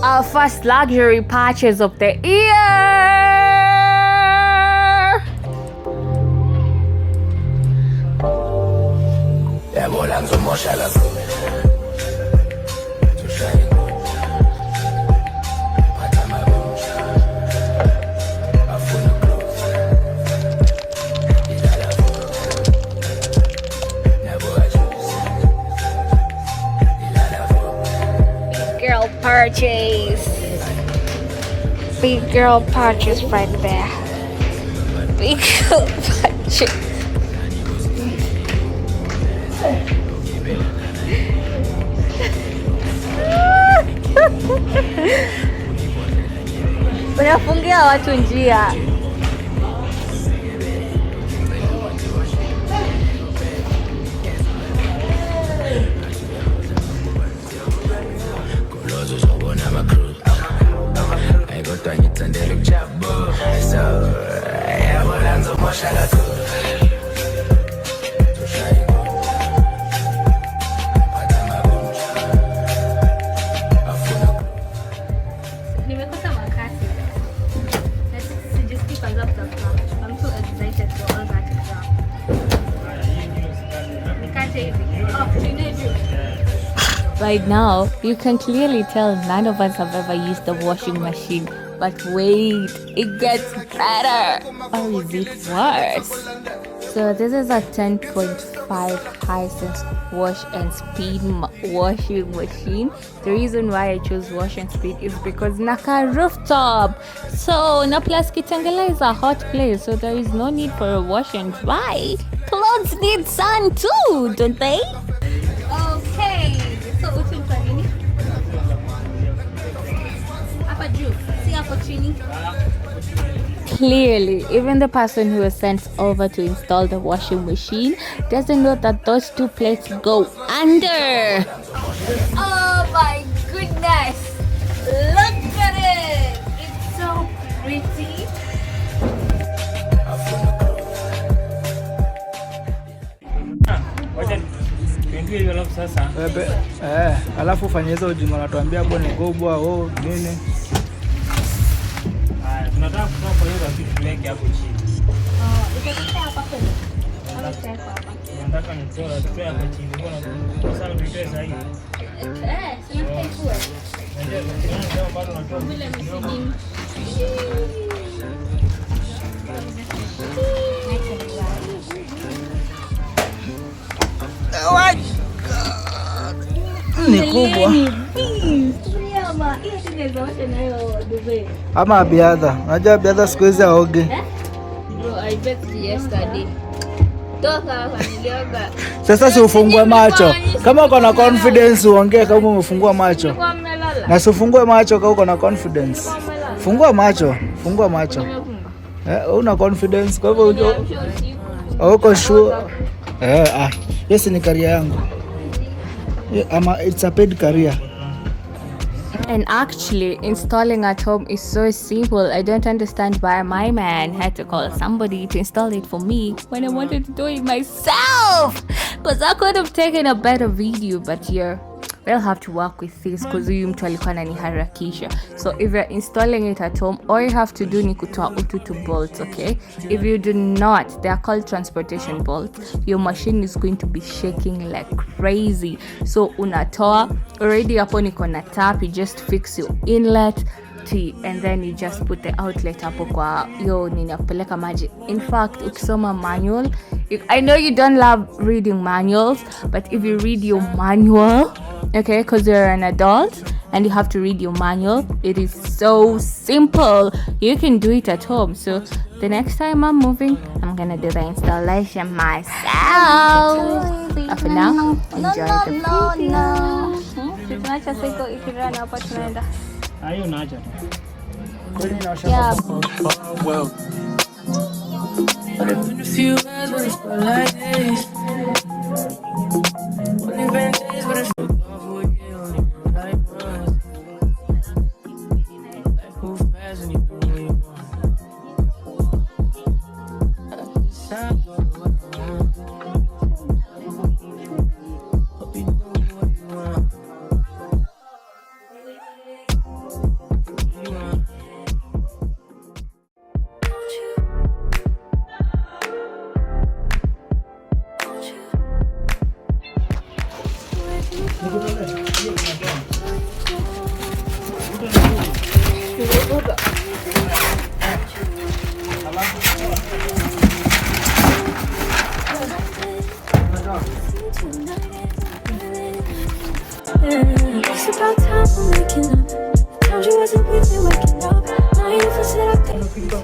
Our first luxury purchase of the year. Big girl purchase right there. Big girl purchase. Unafungia watu njia. Nimekosa makasi. Sijisikii kwanza kutafuta. I'm so excited for all that stuff. Nikate hivi. Right now, you can clearly tell none of us have ever used the washing machine. But wait, it gets better. Or is it worse? So this is a 10.5 Hisense wash and speed washing machine. The reason why I chose wash and speed is because naka rooftop. So na plus Kitengela is a hot place, so there is no need for a wash and dry. Clothes need sun too, don't they? Okay, so utumpa nini? Hapa juu, si hapo chini. Clearly, even the person who was sent over to install the washing machine doesn't know that those two plates go under. Oh my goodness! Look at it! It's so pretty. Alafu fanya hizo ujinga natuambia hapo ni gobwa nini? Tunataka kutoka kwa hiyo kitu tuweke hapo chini. Itakuwa hapa kweli. Nataka nitoe hapo chini. Mbona sasa nitoe sasa hivi? Sina kitu. Ndio bado natoa vile msijini. Ni kubwa. Ama biadha. Unajua biadha siku hizi haoge. Bro, I bet yesterday. Toka hapa nilioga. Sasa si ufungue macho. Kama uko na confidence uongee kama umefungua macho. Na si ufungue macho kama uko na confidence. Fungua macho. Fungua macho. Una confidence kwa hivyo uko sure. Yes ni career yangu. It's a paid career. And actually, installing at home is so simple. I don't understand why my man had to call somebody to install it for me when I wanted to do it myself. Because I could have taken a better video, but yeah, we'll have to work with this because huyu mtu alikuwa ananiharakisha. So if you're installing it at home, all you have to do ni kutoa utu bolts, okay? If you do not, they are called transportation bolts. Your machine is going to be shaking like crazy. So unatoa, already hapo niko na tap, you just fix your inlet and then you just put the outlet hapo kwa yo nini ya kupeleka maji. In fact, ukisoma manual, I know you don't love reading manuals, but if you read your manual, okay, because you're an adult and you have to read your manual, it is so simple. You can do it at home. So the next time I'm moving, I'm gonna do the installation myself. For now, enjoy the video. Tunacha siko ikirana hapa tunaenda. Hayo naacha tu. Yeah. Well. A few guys when it's like this. Only been days when it's off with you, only like us. Like move fast and you do what you want. Hope you do what you want.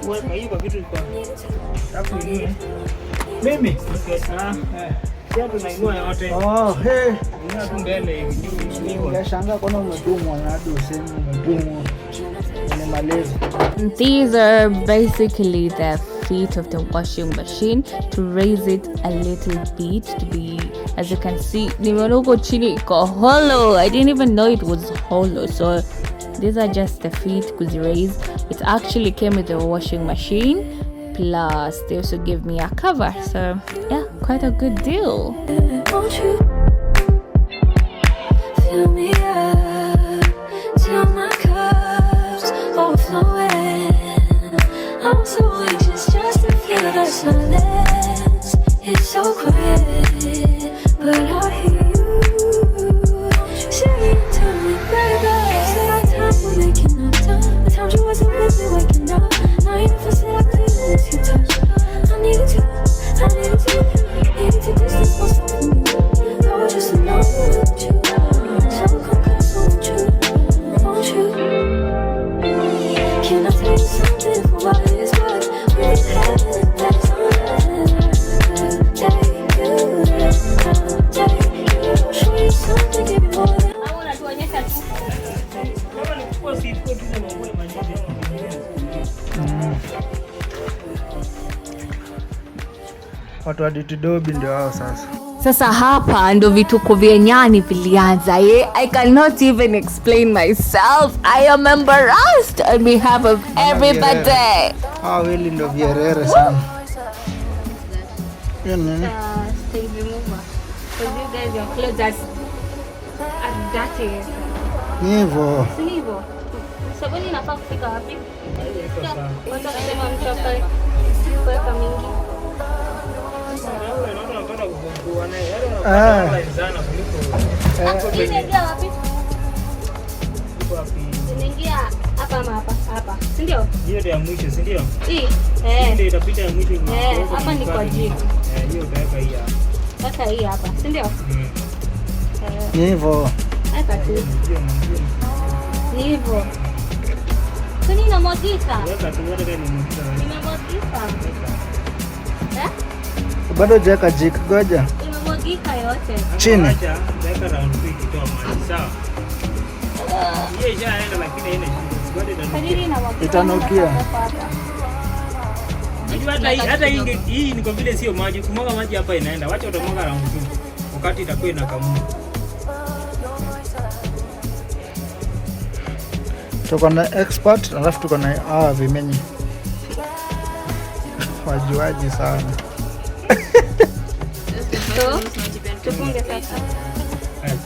Weka hiyo kwa kitu kwa. Alafu inue. Mimi? Okay. Sasa tunainua yote. Oh, hey. Inua tu mbele hivi. Ungeshangaa kuna umetumwa na hadi useme umetumwa. Ni malezi. These are basically the feet of the washing machine to raise it a little bit to be, as you can see, nimeona chini iko hollow. I didn't even know it was hollow. So these are just the feet because raised. It actually came with the washing machine, plus they also gave me a cover. So yeah, quite a good deal. Won't you fill me up till my cup's overflowing? I'm so anxious just to feel the silence. It's so quiet, but I hear you saying to me, baby, said our time we're making up time. The times you wasn't with me waking up. Now you never said I couldn't miss your touch. I needed to distance myself from you. I was just alone with you, so come close, won't you? Won't you? Can I tell you something for what it is worth? We've been having the best I'll show you something, give me more than watu wa Ditidobi ndio hao sasa. Sasa hapa ndo vituko vya nyani vilianza. I cannot even explain myself. I am embarrassed on behalf of everybody. Wili ndo vierere sana. Hiyo nini? Stay remover. Because you guys, your clothes are dirty. Ni hivyo. Si hivyo. Sabuni inafaa kufika wapi? Watu wanasema mchapa kuweka mingi. Inaingia wapi? Inaingia hapa ama hapa. Si ndio? Hiyo ndio ya mwisho, si ndio? Hii. Ndio itapita ya mwisho. Hapa ni kwa jiko. Hiyo utaweka hii hapa. Sasa hii hapa, si ndio? Ni hivyo. Hapa tu. Ni hivyo. Kwani inamwagika? Weka tu wote kama nimemwagika. Imemwagika. Bado jeka jik goja. Imemwagika yote. Chini. Acha weka round 2 ikitoa maji, sawa? Hiyo ishaenda lakini haina shida. Bado Kadiri inamwagika. Itanukia. Hata hii ni kwa vile sio maji. Kumwaga maji hapa inaenda. Wacha utamwaga round 2 wakati itakuwa inakamua. Tuko na expert, alafu tuko na vimenyi. Wajuaji sana. So, tufunge sasa.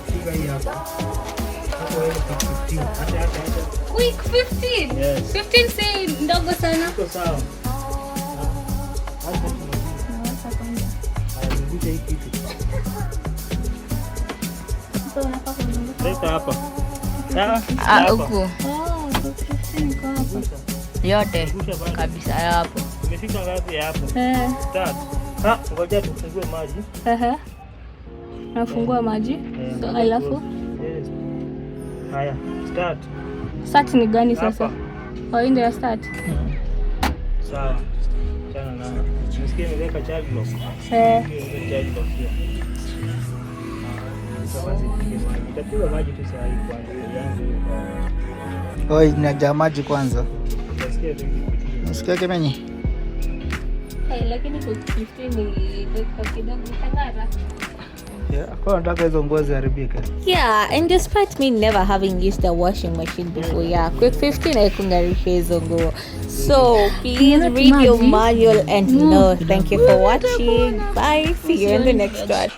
Piga hii hapa. Hapo wewe kwa 15. Acha. Quick 15. Yes. 15 si ndogo sana. Iko sawa. Haya, hii kitu. So unafaa kuzunguka. Leta hapa. Sawa? Huko. Yote kabisa hapo. Umefika ngapi hapo? Start. Ngoja tufungue maji. Nafungua maji. So alafu Yes. Haya, start. start ni gani sasa? Hii ndio ya start. Sawa. Chana na. Nisikie nimeweka charge lock. Charge lock hiyo. Sasa basi tupige maji. Itapiga maji tu saa hii kwanza yangu. Oi, inaja maji kwanza. Nasikia tu. Nasikia kemenyi. Lakini kwa 15 ni dakika kidogo tangara. Kwa nataka hizo nguo ziharibike. Yeah, and despite me never having used a washing machine before, quick 15 haikungarisha hizo nguo. So please read your manual and know. Thank you for watching. Bye. See you in the next one.